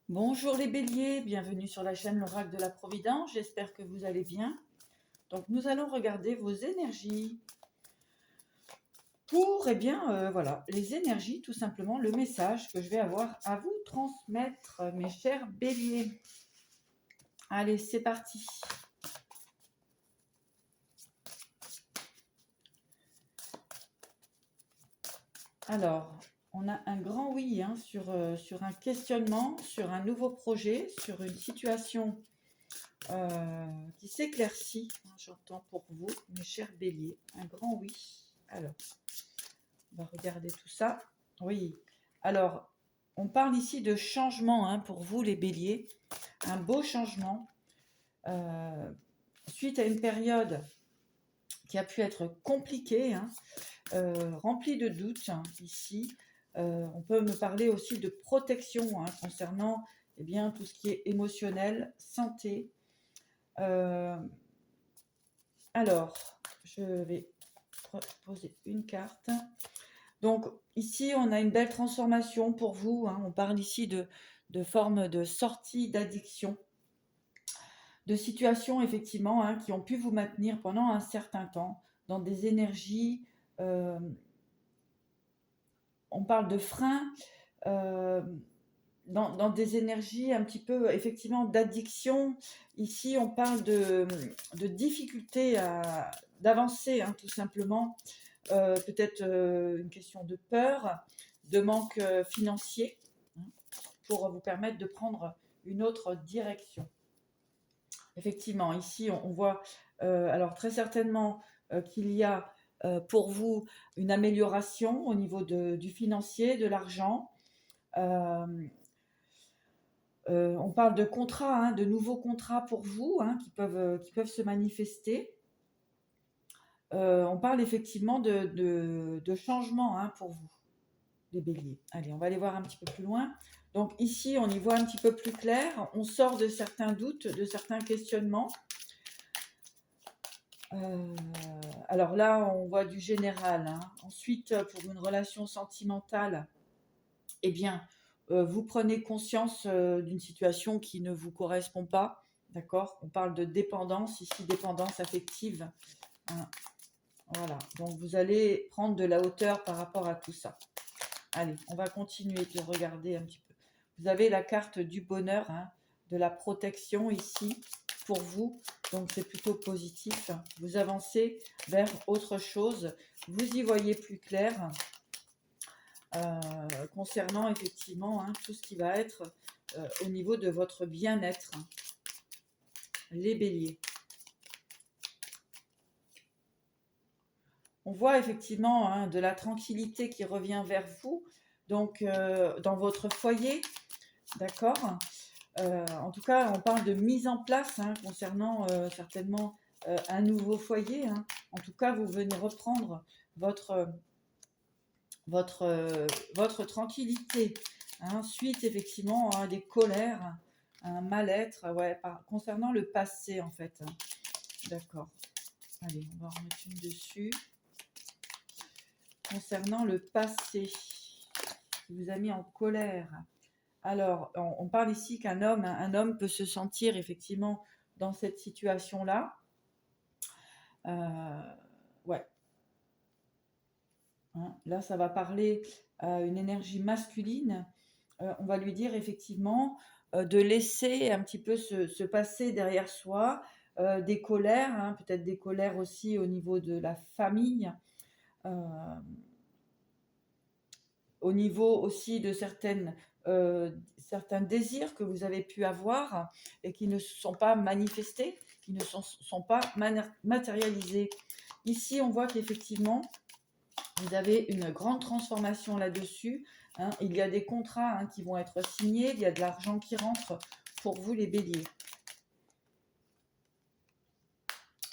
Bonjour les béliers, bienvenue sur la chaîne L'Oracle de la Providence, j'espère que vous allez bien. Donc nous allons regarder vos énergies pour, voilà, les énergies, tout simplement, le message que je vais avoir à vous transmettre, mes chers béliers. Allez, c'est parti. Alors, on a un grand oui sur un questionnement, sur un nouveau projet, sur une situation qui s'éclaircit. J'entends pour vous, mes chers béliers, un grand oui. Alors, on va regarder tout ça. Oui, alors, on parle ici de changement pour vous, les béliers. Un beau changement suite à une période qui a pu être compliquée, remplie de doutes ici. On peut me parler aussi de protection concernant tout ce qui est émotionnel, santé. Alors, je vais poser une carte. Donc ici, on a une belle transformation pour vous. On parle ici de forme de sortie d'addiction, de situations effectivement qui ont pu vous maintenir pendant un certain temps dans des énergies. On parle de freins, dans des énergies un petit peu effectivement d'addiction. Ici, on parle de difficulté d'avancer, tout simplement. Peut-être une question de peur, de manque financier, pour vous permettre de prendre une autre direction. Effectivement, ici, on voit alors très certainement qu'il y a pour vous une amélioration au niveau du financier, de l'argent. On parle de contrats, de nouveaux contrats pour vous qui peuvent se manifester. On parle effectivement de changement pour vous, les béliers. Allez, on va aller voir un petit peu plus loin. Donc ici, on y voit un petit peu plus clair. On sort de certains doutes, de certains questionnements. Alors là, on voit du général. Ensuite, pour une relation sentimentale, vous prenez conscience d'une situation qui ne vous correspond pas. D'accord ? On parle de dépendance, ici, dépendance affective. Voilà, donc vous allez prendre de la hauteur par rapport à tout ça. Allez, on va continuer de regarder un petit peu. Vous avez la carte du bonheur, de la protection ici pour vous. Donc c'est plutôt positif. Vous avancez vers autre chose. Vous y voyez plus clair concernant effectivement tout ce qui va être au niveau de votre bien-être. Les béliers. On voit effectivement de la tranquillité qui revient vers vous, donc dans votre foyer, d'accord. En tout cas, on parle de mise en place concernant certainement un nouveau foyer. En tout cas, vous venez reprendre votre tranquillité. Suite effectivement à des colères, un mal-être, concernant le passé en fait. D'accord. Allez, on va en mettre une dessus. Concernant le passé, qui vous a mis en colère. Alors, on parle ici qu'un homme peut se sentir effectivement dans cette situation-là. Ouais. Là, ça va parler à une énergie masculine. On va lui dire effectivement de laisser un petit peu se passer derrière soi des colères, peut-être des colères aussi au niveau de la famille. Au niveau aussi de certains désirs que vous avez pu avoir et qui ne se sont pas manifestés, qui ne sont pas matérialisés. Ici, on voit qu'effectivement, vous avez une grande transformation là-dessus. Il y a des contrats qui vont être signés, il y a de l'argent qui rentre pour vous, les béliers.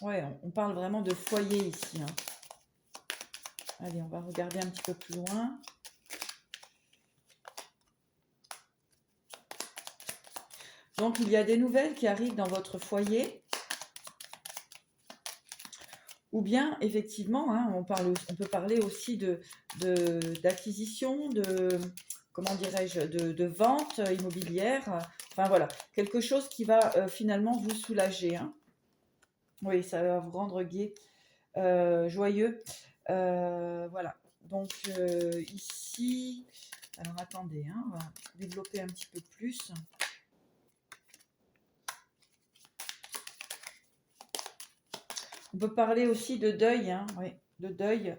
Ouais, on parle vraiment de foyer ici. Allez, on va regarder un petit peu plus loin. Donc, il y a des nouvelles qui arrivent dans votre foyer. Ou bien, effectivement, on peut parler aussi d'acquisition, comment dirais-je, de vente immobilière. Enfin voilà, quelque chose qui va finalement vous soulager, hein. Oui, ça va vous rendre gai, joyeux. Voilà. Donc ici, alors attendez, hein, on va développer un petit peu plus. On peut parler aussi de deuil, hein, oui, de deuil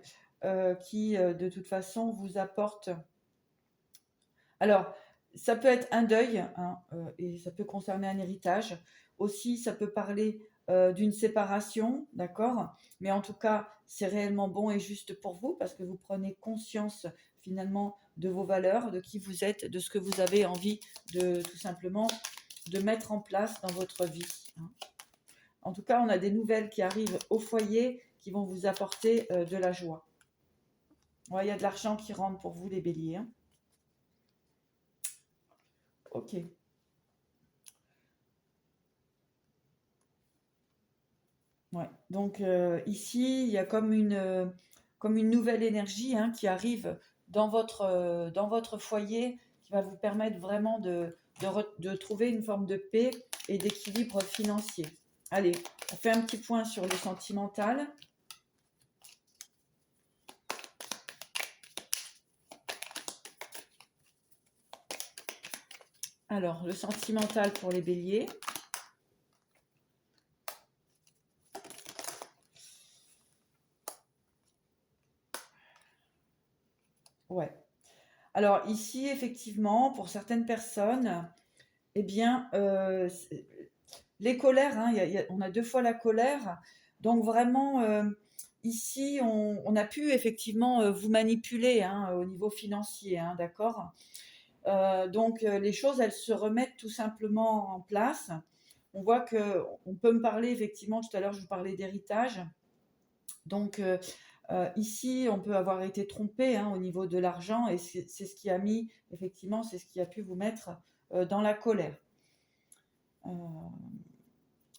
qui, de toute façon, vous apporte. Alors, ça peut être un deuil, hein, et ça peut concerner un héritage. Aussi, ça peut parler d'une séparation, d'accord? Mais en tout cas, c'est réellement bon et juste pour vous parce que vous prenez conscience finalement de vos valeurs, de qui vous êtes, de ce que vous avez envie de tout simplement de mettre en place dans votre vie, hein. En tout cas, on a des nouvelles qui arrivent au foyer qui vont vous apporter de la joie. Ouais, il y a de l'argent qui rentre pour vous, les béliers, hein. Ok. Ouais. Donc ici, il y a comme une nouvelle énergie, hein, qui arrive dans votre foyer, qui va vous permettre vraiment de trouver une forme de paix et d'équilibre financier. Allez, on fait un petit point sur le sentimental. Alors, le sentimental pour les béliers. Ouais. Alors ici, effectivement, pour certaines personnes, eh bien, les colères, hein, on a deux fois la colère. Donc vraiment, ici, on a pu effectivement vous manipuler, hein, au niveau financier, hein, d'accord. Donc les choses, elles se remettent tout simplement en place. On voit que on peut me parler effectivement, tout à l'heure je vous parlais d'héritage. Donc ici, on peut avoir été trompé, hein, au niveau de l'argent et c'est ce qui a mis, effectivement, c'est ce qui a pu vous mettre dans la colère.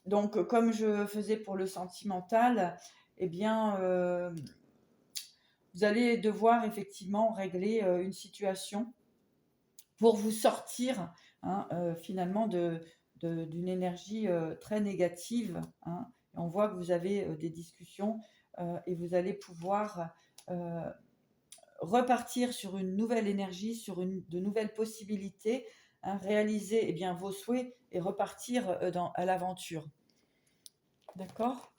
Donc, comme je faisais pour le sentimental, eh bien, vous allez devoir effectivement régler une situation pour vous sortir, hein, finalement d'une énergie très négative, hein. Et on voit que vous avez des discussions et vous allez pouvoir repartir sur une nouvelle énergie, sur de nouvelles possibilités, hein, réaliser, eh bien, vos souhaits et repartir à l'aventure. D'accord?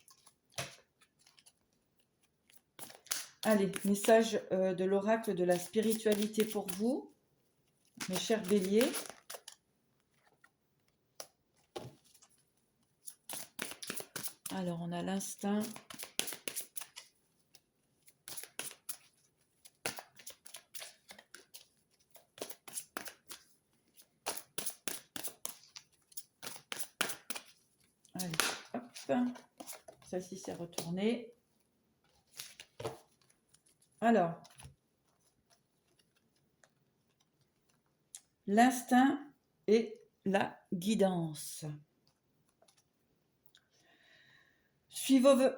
Allez, message de l'oracle de la spiritualité pour vous, mes chers béliers. Alors, on a l'instinct. Allez, hop. Celle-ci s'est retournée. Alors, l'instinct et la guidance.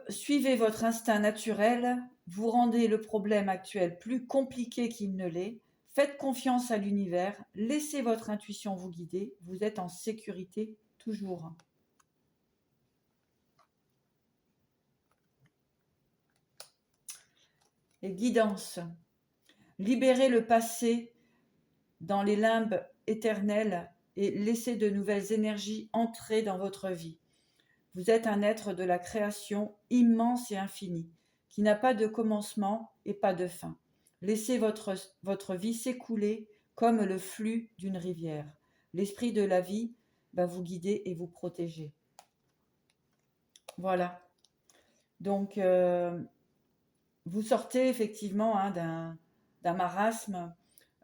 Suivez votre instinct naturel, vous rendez le problème actuel plus compliqué qu'il ne l'est, faites confiance à l'univers, laissez votre intuition vous guider, vous êtes en sécurité toujours. Et guidance. Libérez le passé dans les limbes éternelles et laissez de nouvelles énergies entrer dans votre vie. Vous êtes un être de la création immense et infini, qui n'a pas de commencement et pas de fin. Laissez votre vie s'écouler comme le flux d'une rivière. L'esprit de la vie va vous guider et vous protéger. Voilà. Donc, vous sortez effectivement, hein, d'un marasme,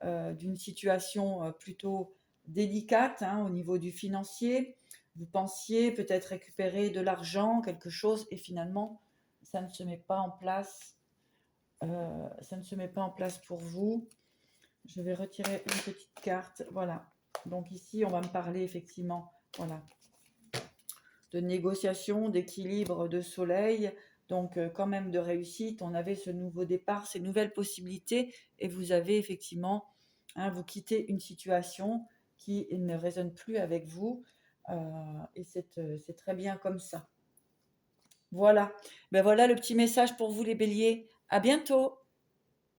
d'une situation plutôt délicate, hein, au niveau du financier. Vous pensiez peut-être récupérer de l'argent, quelque chose, et finalement, ça ne se met pas en place. Ça ne se met pas en place pour vous. Je vais retirer une petite carte. Voilà. Donc ici, on va me parler effectivement, voilà, de négociation, d'équilibre, de soleil. Donc quand même de réussite. On avait ce nouveau départ, ces nouvelles possibilités, et vous avez effectivement hein, vous quittez une situation qui ne résonne plus avec vous, heu et c'est très bien comme ça. Voilà. Ben voilà le petit message pour vous les béliers. À bientôt.